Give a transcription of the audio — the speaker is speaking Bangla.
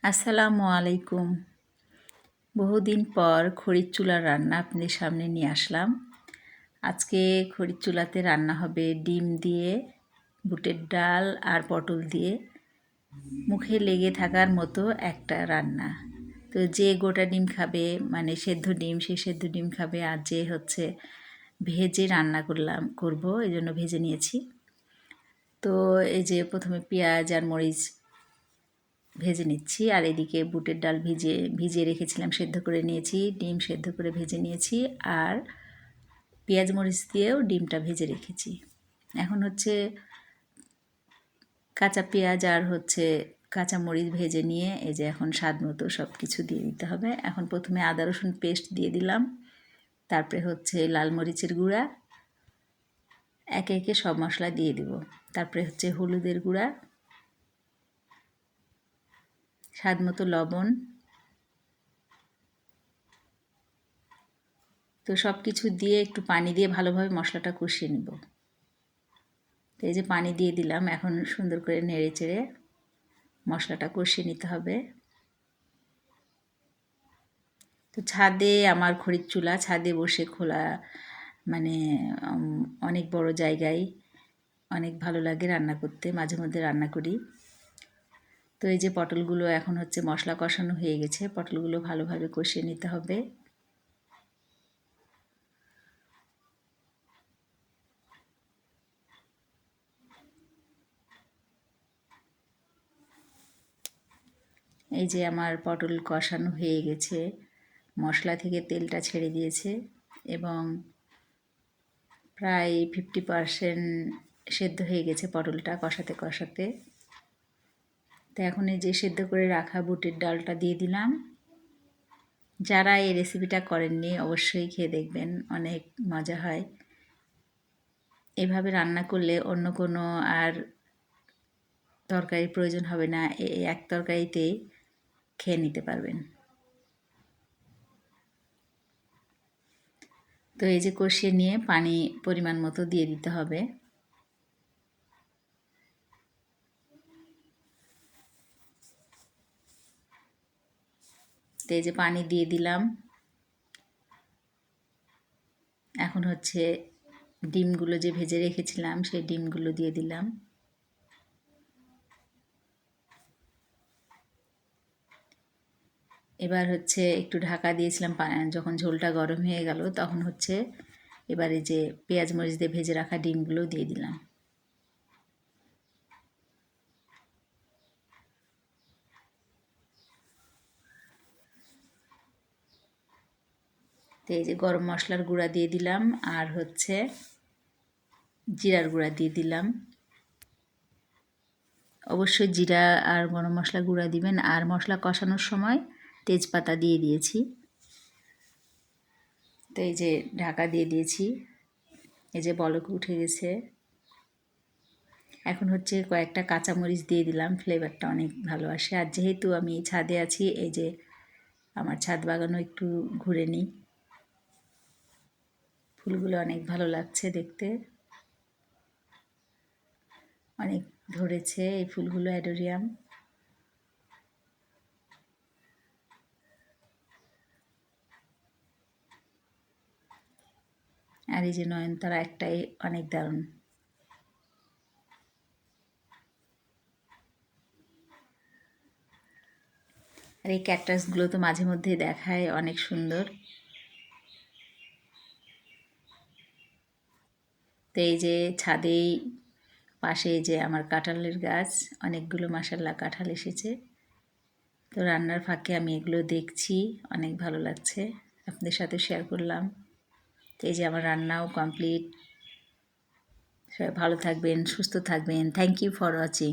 আসসালামু আলাইকুম। বহুদিন পর খড়ির চুলার রান্না আপনাদের সামনে নিয়ে আসলাম। আজকে খড়ির চুলাতে রান্না হবে ডিম দিয়ে, বুটের ডাল আর পটল দিয়ে মুখে লেগে থাকার মতো একটা রান্না। তো যে গোটা ডিম খাবে, মানে সেদ্ধ ডিম, সে সেদ্ধ ডিম খাবে। আর যে হচ্ছে ভেজে রান্না করব, এই জন্য ভেজে নিয়েছি। তো এই যে প্রথমে পেঁয়াজ আর মরিচ ভেজে নিচ্ছি, আর এদিকে বুটের ডাল ভিজিয়ে রেখেছিলাম, সেদ্ধ করে নিয়েছি, ডিম সেদ্ধ করে ভেজে নিয়েছি, আর পেঁয়াজ মরিচ দিয়েও ডিমটা ভেজে রেখেছি। এখন হচ্ছে কাঁচা পেঁয়াজ আর কাঁচা মরিচ ভেজে নিয়ে এই যে এখন স্বাদ মতো সব কিছু দিয়ে দিতে হবে। এখন প্রথমে আদা রসুন পেস্ট দিয়ে দিলাম, তারপরে লাল মরিচের গুঁড়া, একে একে সব মশলা দিয়ে দিব। তারপরে হলুদের গুঁড়া, স্বাদ মতো লবণ। তো সব কিছু দিয়ে একটু পানি দিয়ে ভালোভাবে মশলাটা কষিয়ে নেব। তো এই যে পানি দিয়ে দিলাম, এখন সুন্দর করে নেড়ে চেড়ে মশলাটা কষিয়ে নিতে হবে। তো ছাদে আমার খড়ির চুলা, ছাদে বসে খোলা মানে অনেক বড় জায়গায় অনেক ভালো লাগে রান্না করতে, মাঝে মধ্যে রান্না করি। তো এই যে পটলগুলো এখন মশলা কষানো হয়ে গেছে, পটলগুলো ভালোভাবে কষিয়ে নিতে হবে। এই যে আমার পটল কষানো হয়ে গেছে, মশলা থেকে তেলটা ছেড়ে দিয়েছে এবং প্রায় 50% সেদ্ধ হয়ে গেছে পটলটা কষাতে কষাতে। তো এখন এই যে সেদ্ধ করে রাখা বুটের ডালটা দিয়ে দিলাম। যারা এই রেসিপিটা করেননি অবশ্যই খেয়ে দেখবেন, অনেক মজা হয়। এভাবে রান্না করলে অন্য কোনো আর তরকারির প্রয়োজন হবে না, এই এক তরকারিতেই খেয়ে নিতে পারবেন। তো এই যে কষিয়ে নিয়ে পানি পরিমাণ মতো দিয়ে দিতে হবে। তো এই যে পানি দিয়ে দিলাম। এখন ডিমগুলো যে ভেজে রেখেছিলাম সেই ডিমগুলো দিয়ে দিলাম। এবার একটু ঢাকা দিয়েছিলাম, যখন ঝোলটা গরম হয়ে গেল তখন এবারে যে পেঁয়াজ মরিচ দিয়ে ভেজে রাখা ডিমগুলো দিয়ে দিলাম। তো এই যে গরম মশলার গুঁড়া দিয়ে দিলাম, আর জিরার গুঁড়া দিয়ে দিলাম। অবশ্যই জিরা আর গরম মশলা গুঁড়া দিবেন। আর মশলা কষানোর সময় তেজপাতা দিয়ে দিয়েছি। তো এই যে ঢাকা দিয়ে দিয়েছি, এই যে বলক উঠে গেছে। এখন কয়েকটা কাঁচামরিচ দিয়ে দিলাম, ফ্লেভারটা অনেক ভালো আসে। আর যেহেতু আমি ছাদে আছি, এই যে আমার ছাদ বাগানও একটু ঘুরে নিই। ফুলগুলো অনেক ভালো লাগছে দেখতে, অনেক ধরেছে এই ফুলগুলো, অ্যাডোরিয়াম। আর এই যে নয়নতারা একটাই অনেক দারুণ। আর এই ক্যাকটাসগুলো তো মাঝে মধ্যে দেখায়, অনেক সুন্দর। তো এই যে ছাদেই পাশে যে আমার কাঁঠালের গাছ, অনেকগুলো মাশাআল্লাহ কাঁঠাল এসেছে। তো রান্নার ফাঁকে আমি এগুলো দেখছি, অনেক ভালো লাগছে, আপনাদের সাথে শেয়ার করলাম। তো এই যে আমার রান্নাও কমপ্লিট। সবাই ভালো থাকবেন, সুস্থ থাকবেন। Thank you for watching.